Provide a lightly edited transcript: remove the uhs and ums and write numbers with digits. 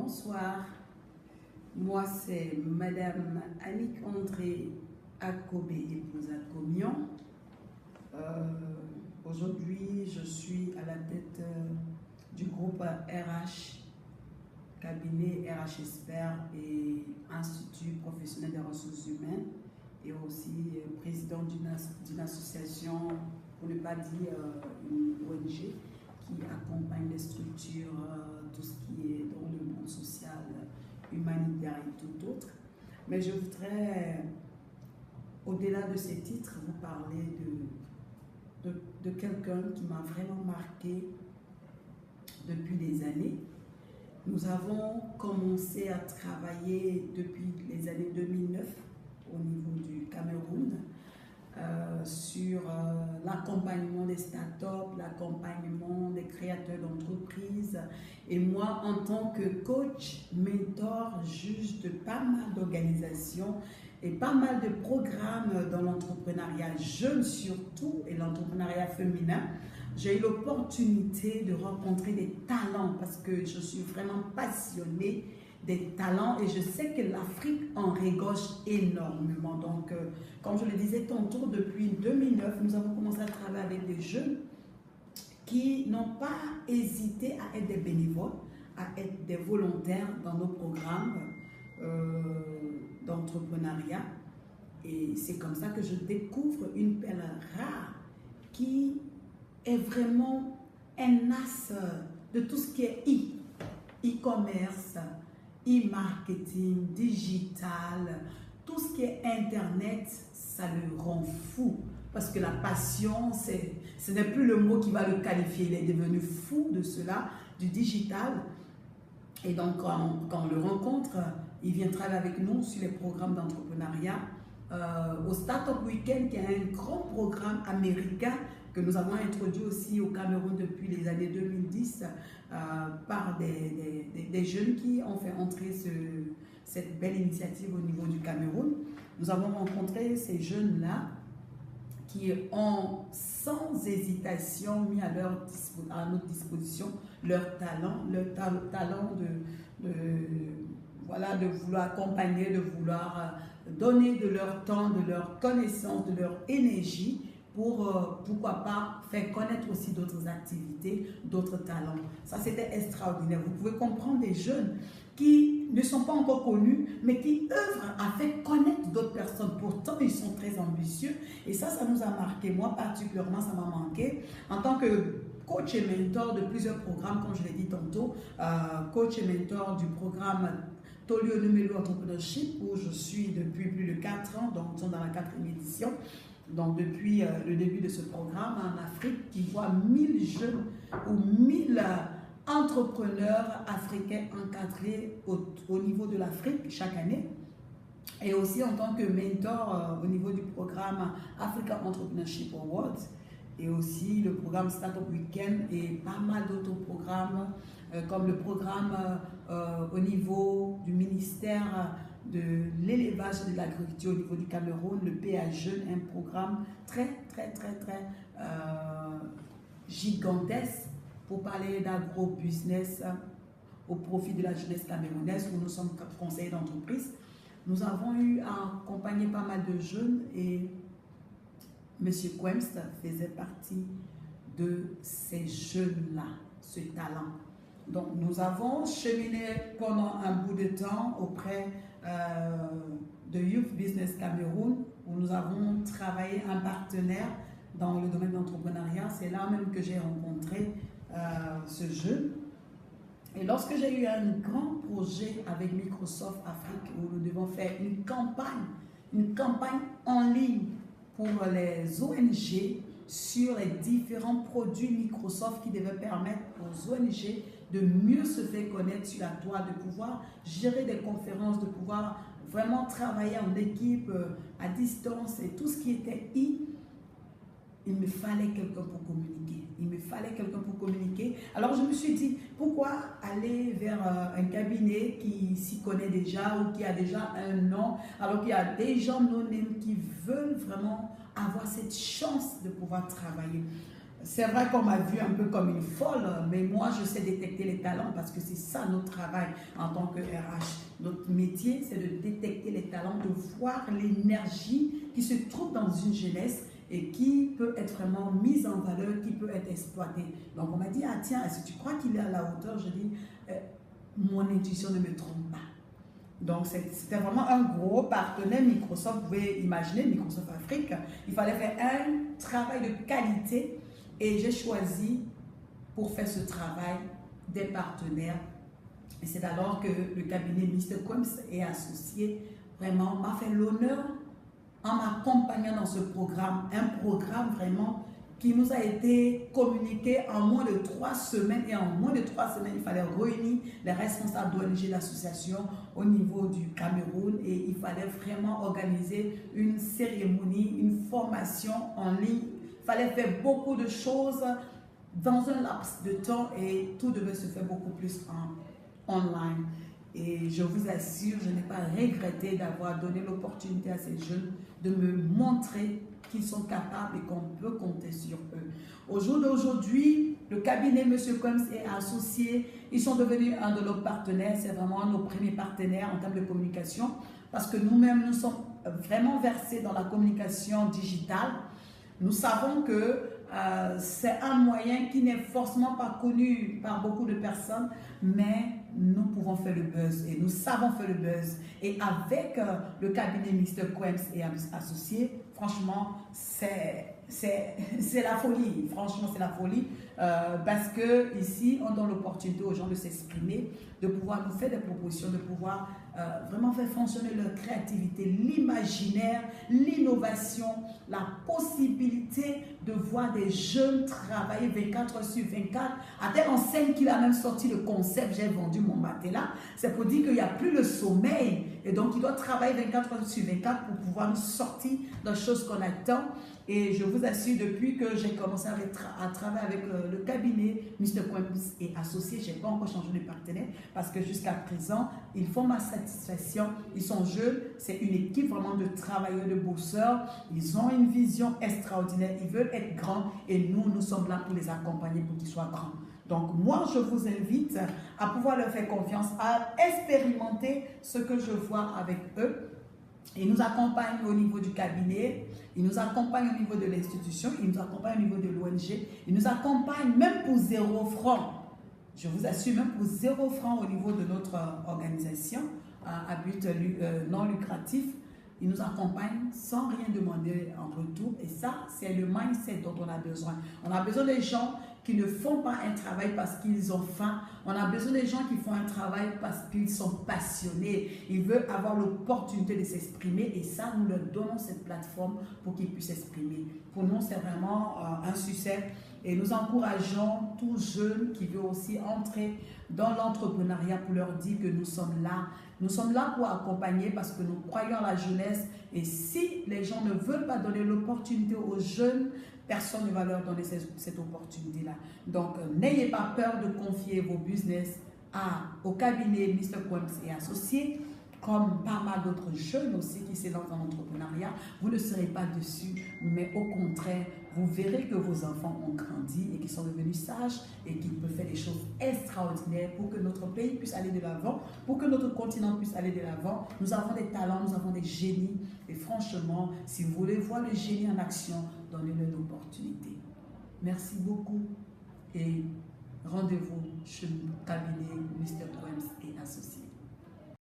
Bonsoir, moi c'est Madame Annick André Akobe, épouse Akomian. Aujourd'hui, je suis à la tête du groupe RH, cabinet RH Expert et Institut professionnel des ressources humaines, et aussi président d'une association, pour ne pas dire une ONG, qui accompagne les structures, tout ce qui est dans le monde social, humanitaire et tout autre. Mais je voudrais, au-delà de ces titres, vous parler de quelqu'un qui m'a vraiment marqué depuis des années. Nous avons commencé à travailler depuis les années 2009 au niveau du Cameroun sur l'accompagnement des startups, l'accompagnement des créateurs d'entreprises. Et moi, en tant que coach, mentor, juge de pas mal d'organisations et pas mal de programmes dans l'entrepreneuriat jeune surtout et l'entrepreneuriat féminin, j'ai eu l'opportunité de rencontrer des talents parce que je suis vraiment passionnée des talents et je sais que l'Afrique en regorge énormément. Donc, comme je le disais tantôt, depuis 2009, nous avons commencé à travailler avec des jeunes qui n'ont pas hésité à être des bénévoles, à être des volontaires dans nos programmes d'entrepreneuriat. Et c'est comme ça que je découvre une perle rare qui est vraiment un as de tout ce qui est e-commerce, e-marketing, digital, tout ce qui est Internet, ça le rend fou. Parce que la passion, ce n'est plus le mot qui va le qualifier. Il est devenu fou de cela, du digital. Et donc, quand on le rencontre, il vient travailler avec nous sur les programmes d'entrepreneuriat. Au Startup Weekend, qui est un grand programme américain que nous avons introduit aussi au Cameroun depuis les années 2010 par des jeunes qui ont fait entrer cette belle initiative au niveau du Cameroun. Nous avons rencontré ces jeunes-là qui ont sans hésitation mis à notre disposition leur talent de vouloir accompagner, de vouloir donner de leur temps, de leur connaissance, de leur énergie pour, pourquoi pas, faire connaître aussi d'autres activités, d'autres talents. Ça, c'était extraordinaire. Vous pouvez comprendre des jeunes qui ne sont pas encore connus, mais qui œuvrent à faire connaître d'autres personnes. Pourtant, ils sont très ambitieux. Et ça nous a marqué. Moi, particulièrement, ça m'a manqué. En tant que coach et mentor de plusieurs programmes, comme je l'ai dit tantôt, coach et mentor du programme Tolio Numelo Entrepreneurship, où je suis depuis plus de 4 ans, donc nous sommes dans la 4e édition. Donc depuis le début de ce programme en Afrique, qui voit 1000 jeunes ou 1000 entrepreneurs africains encadrés au niveau de l'Afrique chaque année. Et aussi en tant que mentor au niveau du programme Africa Entrepreneurship Awards, et aussi le programme Startup Weekend et pas mal d'autres programmes comme le programme au niveau du ministère de l'élevage et de l'agriculture au niveau du Cameroun, le PA Jeune, un programme très gigantesque pour parler d'agro-business au profit de la jeunesse camerounaise, où nous sommes conseillers d'entreprise. Nous avons eu à accompagner pas mal de jeunes et M. Quems faisait partie de ces jeunes-là, ce talent. Donc, nous avons cheminé pendant un bout de temps auprès de Youth Business Cameroun, où nous avons travaillé un partenaire dans le domaine de l'entrepreneuriat. C'est là même que j'ai rencontré ce jeune. Et lorsque j'ai eu un grand projet avec Microsoft Afrique, où nous devons faire une campagne en ligne pour les ONG sur les différents produits Microsoft qui devaient permettre aux ONG de mieux se faire connaître sur la toile, de pouvoir gérer des conférences, de pouvoir vraiment travailler en équipe, à distance et tout ce qui était il me fallait quelqu'un pour communiquer. Il me fallait quelqu'un pour communiquer. Alors je me suis dit, pourquoi aller vers un cabinet qui s'y connaît déjà ou qui a déjà un nom, alors qu'il y a des gens non-name qui veulent vraiment avoir cette chance de pouvoir travailler. c'est vrai qu'on m'a vu un peu comme une folle, mais moi, je sais détecter les talents parce que c'est ça notre travail en tant que RH. Notre métier, c'est de détecter les talents, de voir l'énergie qui se trouve dans une jeunesse et qui peut être vraiment mise en valeur, qui peut être exploitée. Donc, on m'a dit, ah tiens, est-ce que tu crois qu'il est à la hauteur? Je dis, mon intuition ne me trompe pas. Donc, c'était vraiment un gros partenaire Microsoft. Vous pouvez imaginer, Microsoft Afrique, il fallait faire un travail de qualité et j'ai choisi pour faire ce travail des partenaires. Et c'est alors que le cabinet Mr. Combs et associé vraiment m'a fait l'honneur en m'accompagnant dans ce programme, un programme vraiment qui nous a été communiqué en moins de 3 semaines. Et en moins de 3 semaines, il fallait réunir les responsables d'ONG, d'associations au niveau du Cameroun et il fallait vraiment organiser une cérémonie, une formation en ligne. Il fallait faire beaucoup de choses dans un laps de temps et tout devait se faire beaucoup plus en online. Et je vous assure, je n'ai pas regretté d'avoir donné l'opportunité à ces jeunes de me montrer qu'ils sont capables et qu'on peut compter sur eux. Au jour d'aujourd'hui, le cabinet M. Combs et associés, ils sont devenus un de nos partenaires. C'est vraiment un de nos premiers partenaires en termes de communication parce que nous-mêmes, nous sommes vraiment versés dans la communication digitale. Nous savons que c'est un moyen qui n'est forcément pas connu par beaucoup de personnes, mais nous pouvons faire le buzz et nous savons faire le buzz. Et avec le cabinet Mr. Combs et associés, franchement, c'est la folie. Franchement, c'est la folie parce que ici, on donne l'opportunité aux gens de s'exprimer, de pouvoir nous faire des propositions, de pouvoir vraiment faire fonctionner leur créativité, l'imaginaire, l'innovation, la possibilité de voir des jeunes travailler 24 heures sur 24, à telle enseigne qu'il a même sorti le concept, j'ai vendu mon matelas, c'est pour dire qu'il n'y a plus le sommeil, et donc il doit travailler 24 heures sur 24 pour pouvoir nous sortir des choses qu'on attend. Et je vous assure, depuis que j'ai commencé à travailler avec le cabinet Mr. Combs et associés, je n'ai pas encore changé de partenaire parce que jusqu'à présent, ils font ma satisfaction. Ils sont jeunes, c'est une équipe vraiment de travailleurs, de bosseurs. Ils ont une vision extraordinaire, ils veulent être grands et nous sommes là pour les accompagner pour qu'ils soient grands. Donc moi, je vous invite à pouvoir leur faire confiance, à expérimenter ce que je vois avec eux. Ils nous accompagnent au niveau du cabinet, ils nous accompagnent au niveau de l'institution, ils nous accompagnent au niveau de l'ONG, ils nous accompagnent même pour 0 franc. Je vous assure, même pour 0 franc au niveau de notre organisation à but non lucratif, ils nous accompagnent sans rien demander en retour. Et ça, c'est le mindset dont on a besoin. On a besoin des gens qui ne font pas un travail parce qu'ils ont faim. On a besoin des gens qui font un travail parce qu'ils sont passionnés. Ils veulent avoir l'opportunité de s'exprimer et ça, nous leur donnons cette plateforme pour qu'ils puissent s'exprimer. Pour nous, c'est vraiment un succès et nous encourageons tous jeunes qui veulent aussi entrer dans l'entrepreneuriat pour leur dire que nous sommes là. Nous sommes là pour accompagner parce que nous croyons à la jeunesse et si les gens ne veulent pas donner l'opportunité aux jeunes, personne ne va leur donner cette opportunité-là. Donc, n'ayez pas peur de confier vos business au cabinet Mr. Combs et associés, comme pas mal d'autres jeunes aussi qui se lancent dans l'entrepreneuriat. Vous ne serez pas dessus, mais au contraire, vous verrez que vos enfants ont grandi et qu'ils sont devenus sages et qu'ils peuvent faire des choses extraordinaires pour que notre pays puisse aller de l'avant, pour que notre continent puisse aller de l'avant. Nous avons des talents, nous avons des génies. Et franchement, si vous voulez voir le génie en action, donnez-leur l'opportunité. Merci beaucoup et rendez-vous chez le cabinet